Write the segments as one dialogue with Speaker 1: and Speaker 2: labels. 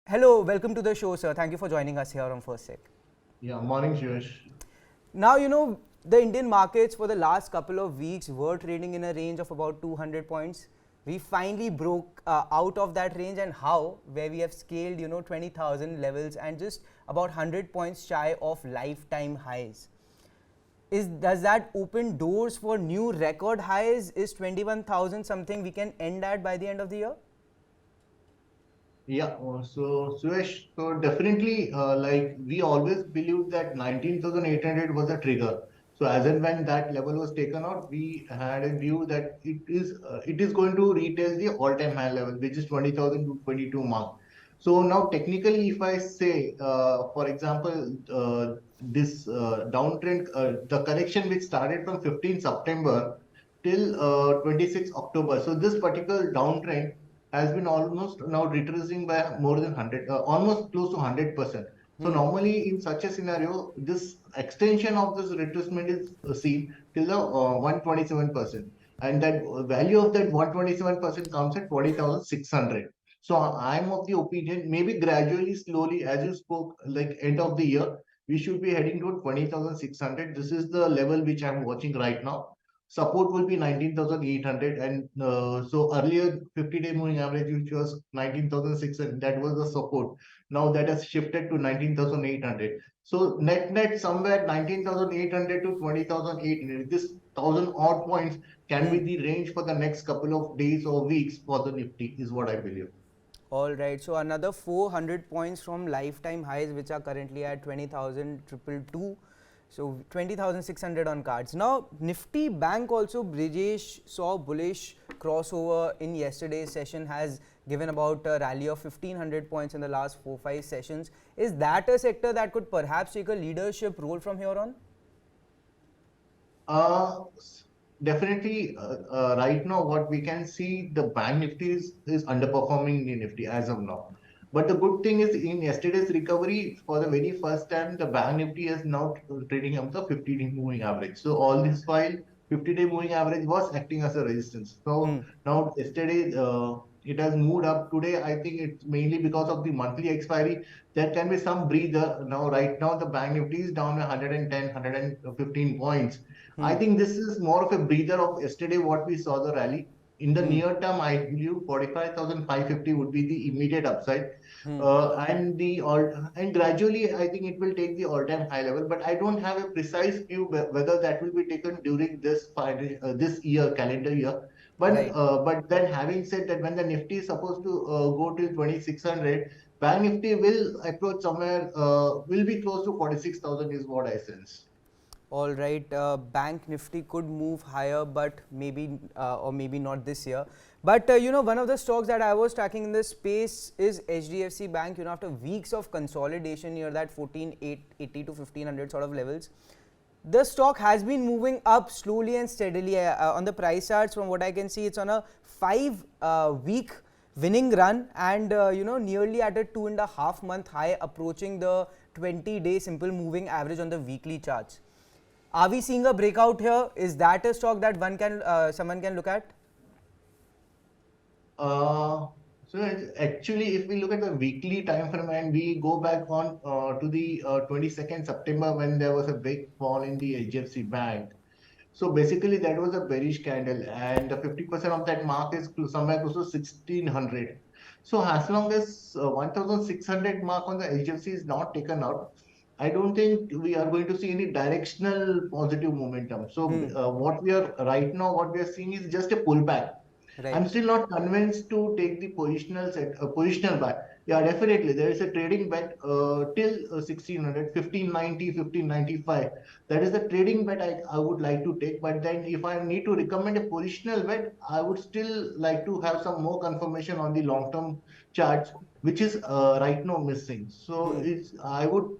Speaker 1: Hello, welcome to the show, sir. Thank you for joining us here on First Sec.
Speaker 2: Yeah, morning, Suyash.
Speaker 1: Now, the Indian markets for the last couple of weeks were trading in a range of about 200 points. We finally broke out of that range, and how? Where we have scaled, 20,000 levels and just about 100 points shy of lifetime highs. Does that open doors for new record highs? Is 21,000 something we can end at by the end of the year?
Speaker 2: Yeah, so Suyash, so definitely, like we always believed that 19,800 was a trigger. So as and when that level was taken out, we had a view that it is going to retest the all-time high level, which is 20,000 to 22 mark. So now technically, if I say, for example, this downtrend, the correction which started from 15 September till 26 October. So this particular downtrend has been almost now retracing by more than 100, almost close to 100%. So normally in such a scenario, this extension of this retracement is seen till the 127%. And that value of that 127% comes at 20,600. So I'm of the opinion, maybe gradually, slowly, as you spoke, like end of the year, we should be heading to 20,600. This is the level which I'm watching right now. Support will be 19,800, and so earlier 50-day moving average, which was 19,600, that was the support. Now that has shifted to 19,800. So net somewhere 19,800 to 20,800. This 1,000 odd points can be the range for the next couple of days or weeks for the Nifty, is what I believe.
Speaker 1: All right, so another 400 points from lifetime highs, which are currently at 20,222. So 20,600 on cards. Now, Nifty Bank also, Brijesh saw bullish crossover in yesterday's session, has given about a rally of 1,500 points in the last 4-5 sessions. Is that a sector that could perhaps take a leadership role from here on?
Speaker 2: Uh, Definitely, right now, what we can see, the bank Nifty is underperforming the Nifty as of now. But the good thing is, in yesterday's recovery, for the very first time, the bank Nifty is now trading up the 50-day moving average. So all this while, 50-day moving average was acting as a resistance. So now yesterday, it has moved up. Today, I think it's mainly because of the monthly expiry. There can be some breather. Now, right now, the bank Nifty is down 110, 115 points. I think this is more of a breather of yesterday what we saw the rally. In the near term, I believe 45,550 would be the immediate upside. And gradually, I think it will take the all-time high level. But I don't have a precise view whether that will be taken during this year, calendar year. But
Speaker 1: Right.
Speaker 2: then having said that, when the Nifty is supposed to go till 2,600, Bank Nifty will approach somewhere, will be close to 46,000 is what I sense.
Speaker 1: All right, Bank Nifty could move higher, but maybe or maybe not this year. But one of the stocks that I was tracking in this space is HDFC Bank. After weeks of consolidation near that 1480 to 1500 sort of levels, the stock has been moving up slowly and steadily. On the price charts, from what I can see, it's on a 5-week winning run, and nearly at a 2.5-month high, approaching the 20-day simple moving average on the weekly charts. Are we seeing a breakout here? Is that a stock that someone can look at?
Speaker 2: Actually, if we look at the weekly time frame and we go back on to the 22nd September, when there was a big fall in the HDFC Bank. So basically, that was a bearish candle, and 50% of that mark is somewhere close to 1,600. So as long as 1,600 mark on the HDFC is not taken out, I don't think we are going to see any directional positive momentum. So what we are right now, what we are seeing is just a pullback.
Speaker 1: Right.
Speaker 2: I'm still not convinced to take the positional buy. Yeah, definitely. There is a trading bet till 1600, 1590, 1595. That is the trading bet I would like to take. But then if I need to recommend a positional bet, I would still like to have some more confirmation on the long-term charts, which is right now missing. So I would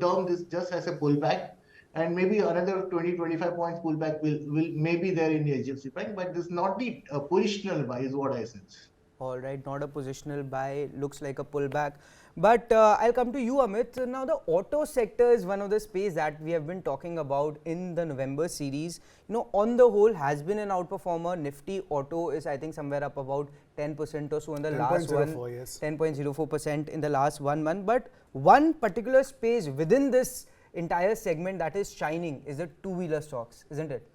Speaker 2: term this just as a pullback, and maybe another 20-25 points pullback will may be there in the HDFC Bank, but this is not the positional buy is what I sense.
Speaker 1: All right, not a positional buy, looks like a pullback. But I'll come to you, Amit. Now, the auto sector is one of the space that we have been talking about in the November series. On the whole, has been an outperformer. Nifty auto is, I think, somewhere up about 10% or so in the last one.
Speaker 3: 10.04, yes.
Speaker 1: 10.04% in the last 1 month. But one particular space within this entire segment that is shining is the two-wheeler stocks, isn't it?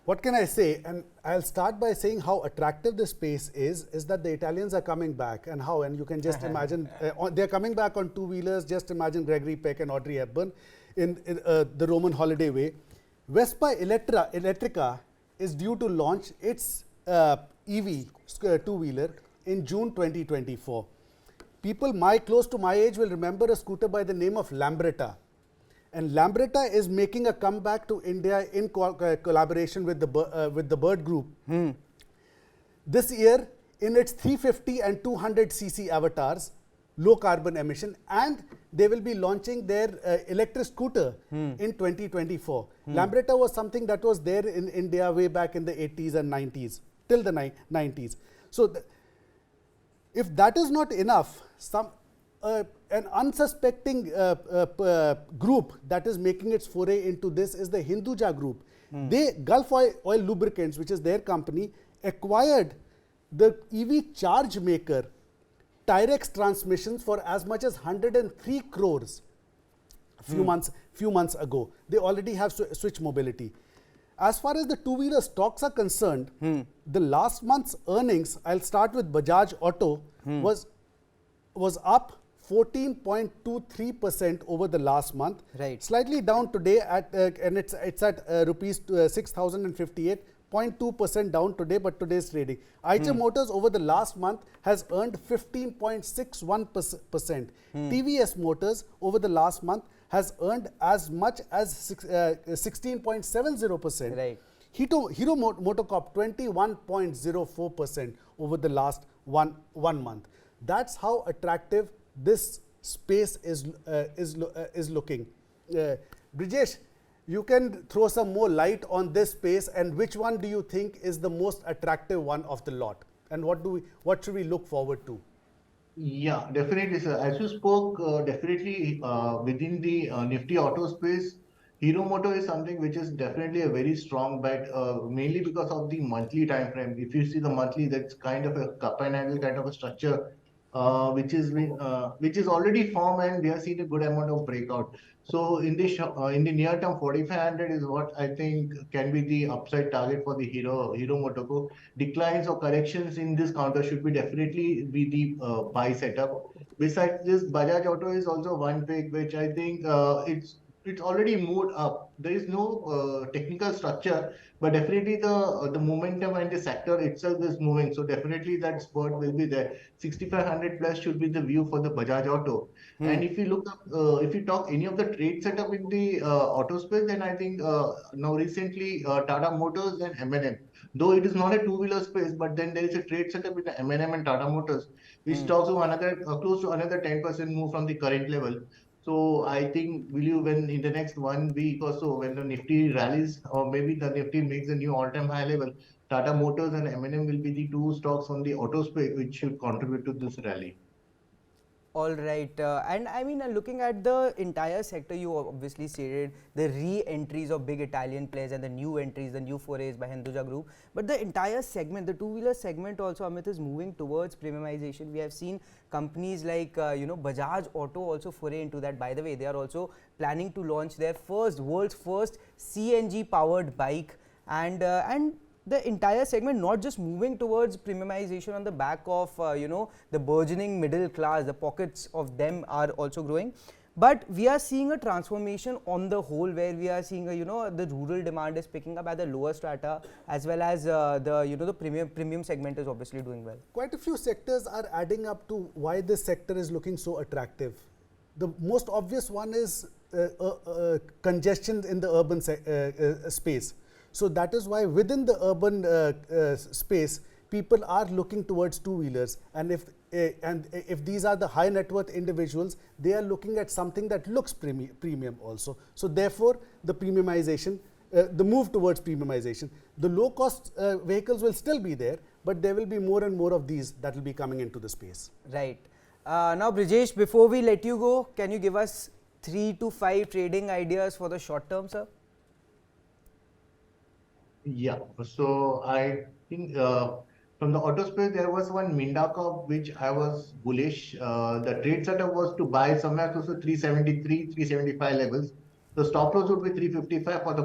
Speaker 3: What can I say? And I'll start by saying how attractive this space is that the Italians are coming back. And how? And you can just imagine, they're coming back on two-wheelers. Just imagine Gregory Peck and Audrey Hepburn in the Roman holiday way. Vespa Elettrica is due to launch its EV two-wheeler in June 2024. People close to my age will remember a scooter by the name of Lambretta. And Lambretta is making a comeback to India in collaboration with the Bird Group. This year, in its 350 and 200cc avatars, low carbon emission, and they will be launching their electric scooter in 2024. Lambretta was something that was there in India way back in the 80s and 90s, till the 90s. So, if that is not enough, an unsuspecting group that is making its foray into this is the Hinduja group. They, Gulf Oil Lubricants, which is their company, acquired the EV charge maker Tyrex Transmissions for as much as 103 crores few months ago. They already have Switch Mobility. As far as the two-wheeler stocks are concerned, the last month's earnings, I'll start with Bajaj Auto, was up 14.23% over the last month.
Speaker 1: Right.
Speaker 3: Slightly down today and it's at rupees 6,058. 0.2% down today, but today's trading. Eicher Motors over the last month has earned 15.61%. TVS Motors over the last month has earned as much as 16.70%.
Speaker 1: Right.
Speaker 3: Hero Motocorp 21.04% over the last one month. That's how attractive this space is looking. Brijesh, you can throw some more light on this space, and which one do you think is the most attractive one of the lot, and what should we look forward to?
Speaker 2: Yeah, definitely, sir. As you spoke, definitely within the Nifty auto space, Hero Moto is something which is definitely a very strong bet, mainly because of the monthly time frame. If you see the monthly, that's kind of a cup and handle kind of a structure, which is already formed, and we have seen a good amount of breakout. So in the near term, 4,500 is what I think can be the upside target for the Hero Motoco. Declines or corrections in this counter should be definitely be the buy setup. Besides this, Bajaj Auto is also one pick which I think it's already moved up. There is no technical structure, but definitely the momentum and the sector itself is moving. So definitely that spot will be there. 6,500 plus should be the view for the Bajaj Auto. And if you look up, if you talk any of the trade setup in the auto space, then I think now recently Tata Motors and M&M. Though it is not a two-wheeler space, but then there is a trade setup with the M&M and Tata Motors, which talks of another close to another 10% move from the current level. So I think when in the next 1 week or so, when the Nifty rallies, or maybe the Nifty makes a new all-time high level, Tata Motors and M&M will be the two stocks on the auto space which should contribute to this rally.
Speaker 1: All right, and I mean, looking at the entire sector, you obviously stated the re-entries of big Italian players and the new entries, the new forays by Hinduja Group. But the entire segment, the two-wheeler segment also, Amit, is moving towards premiumization. We have seen companies like, Bajaj Auto also foray into that. By the way, they are also planning to launch their world's first CNG-powered bike, and the entire segment not just moving towards premiumization on the back of the burgeoning middle class, the pockets of them are also growing, but we are seeing a transformation on the whole, where we are seeing the rural demand is picking up at the lower strata, as well as the premium segment is obviously doing well.
Speaker 3: Quite a few sectors are adding up to why this sector is looking so attractive. The most obvious one is congestion in the urban space. So that is why within the urban space, people are looking towards two-wheelers, and if these are the high net worth individuals, they are looking at something that looks premium also. So therefore, the premiumization, the move towards premiumization, the low cost vehicles will still be there, but there will be more and more of these that will be coming into the space.
Speaker 1: Right. Now, Brijesh, before we let you go, can you give us 3 to 5 trading ideas for the short term, sir?
Speaker 2: Yeah, so I think from the auto space there was one Mindaka which I was bullish. The trade setup was to buy somewhere close to 373, 375 levels. The stop loss would be 355 for the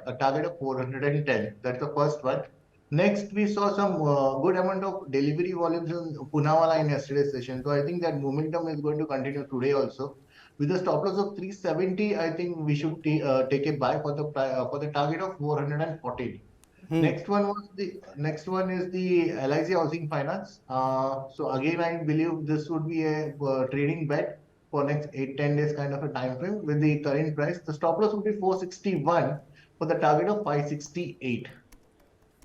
Speaker 2: a target of 410. That's the first one. Next, we saw some good amount of delivery volumes in Punawala in yesterday's session. So I think that momentum is going to continue today also. With a stop loss of 370, I think we should take a buy for the target of 414. Next one is the LIC Housing Finance. So again, I believe this would be a trading bet for next 8-10 days kind of a time frame with the current price. The stop loss would be 461 for the target of 568.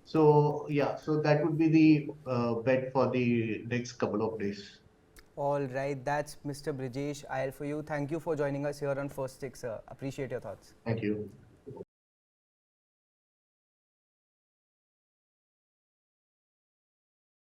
Speaker 2: So yeah, so that would be the bet for the next couple of days.
Speaker 1: All right, that's Mr. Brijesh IL for you. Thank you for joining us here on First Stick, sir. Appreciate your thoughts.
Speaker 2: Thank you.